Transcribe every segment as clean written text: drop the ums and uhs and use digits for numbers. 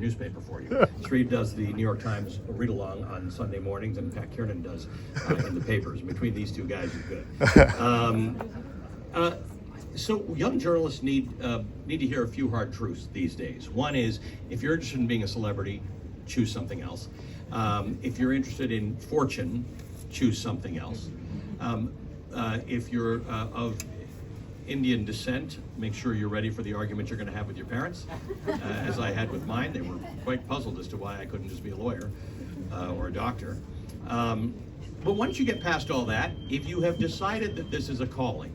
newspaper for you. Shreve does the New York Times read-along on Sunday mornings, and Pat Kiernan does in the papers. Between these two guys, you're good. So young journalists need to hear a few hard truths these days. One is, if you're interested in being a celebrity, choose something else. If you're interested in fortune, choose something else. If you're of Indian descent, make sure you're ready for the argument you're going to have with your parents, as I had with mine. They were quite puzzled as to why I couldn't just be a lawyer or a doctor. But once you get past all that, if you have decided that this is a calling,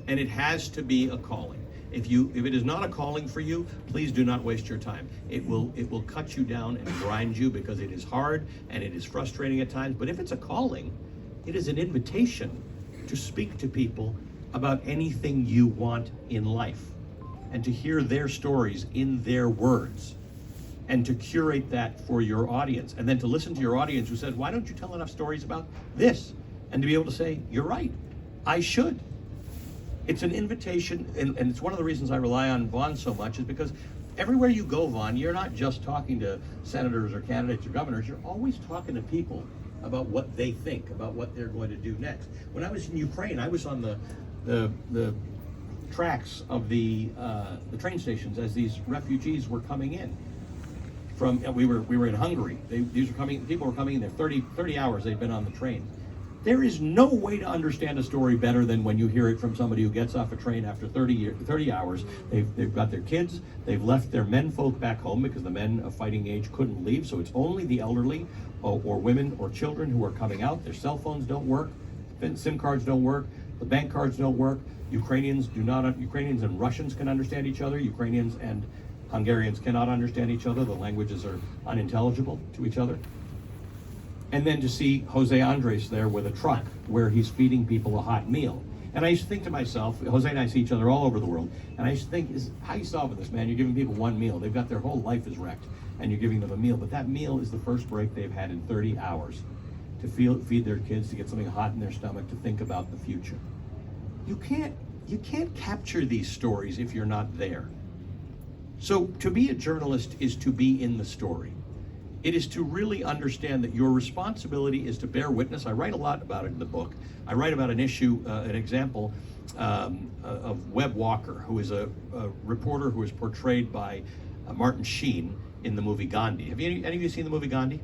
and it has to be a calling, if it is not a calling for you, please do not waste your time. It will cut you down and grind you, because it is hard and it is frustrating at times. But if it's a calling, it is an invitation to speak to people about anything you want in life, and to hear their stories in their words, and to curate that for your audience, and then to listen to your audience who says, why don't you tell enough stories about this? And to be able to say, you're right, I should. It's an invitation, and it's one of the reasons I rely on Vaughn so much, is because everywhere you go, Vaughn, you're not just talking to senators or candidates or governors, you're always talking to people about what they think, about what they're going to do next. When I was in Ukraine, I was on the tracks of the train stations as these refugees were coming in. We were in Hungary. People were coming in there, 30 hours they'd been on the train. There is no way to understand a story better than when you hear it from somebody who gets off a train after 30 hours. They've got their kids, they've left their men folk back home because the men of fighting age couldn't leave, so it's only the elderly or women or children who are coming out. Their cell phones don't work, SIM cards don't work, the bank cards don't work. Ukrainians and Russians can understand each other. Ukrainians and Hungarians cannot understand each other. The languages are unintelligible to each other. And then to see Jose Andres there with a truck where he's feeding people a hot meal. And I used to think to myself, Jose and I see each other all over the world, and I used to think, how you solving this, man? You're giving people one meal. They've got their whole life is wrecked, and you're giving them a meal. But that meal is the first break they've had in 30 hours to feed their kids, to get something hot in their stomach, to think about the future. You can't capture these stories if you're not there. So to be a journalist is to be in the story. It is to really understand that your responsibility is to bear witness. I write a lot about it in the book. I write about an issue, an example of Webb Walker, who is a reporter who is portrayed by Martin Sheen in the movie Gandhi. Have any of you seen the movie Gandhi?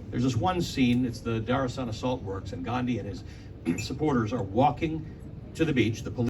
There's this one scene, it's the Darasan Assault Works, and Gandhi and his supporters are walking to the beach. The police